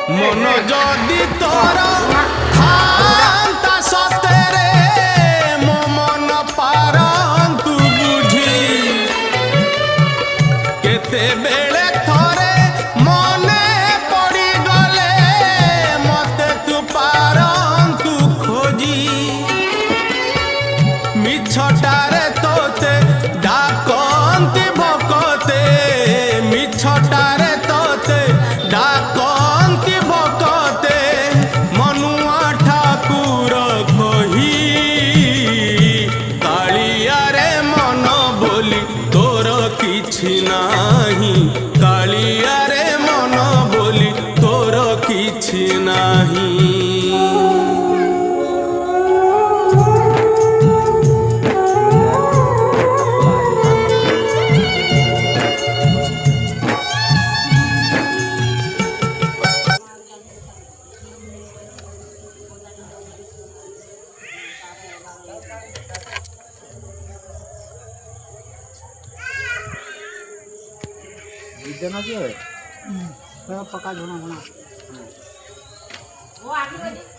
মন যদি তোর থান্তা সতেরে মো মন পারন্তু বুঝি কেতেবেলে থরে মনে পড়ি গলে মতে তু পারন্তু খোঁজি মিছটারে তোতে ডাকন্তি ভকতে মিছটারে তোতে ডাকন্তি ভকতে মনুয়া ঠাকুর কহি কালিয়ারে মন বলি তোর কিছু নাহি কালিয়ারে মন বলি তোর কিছু নাহি देना चाहिए पका धोना होना वो आगे बढ़े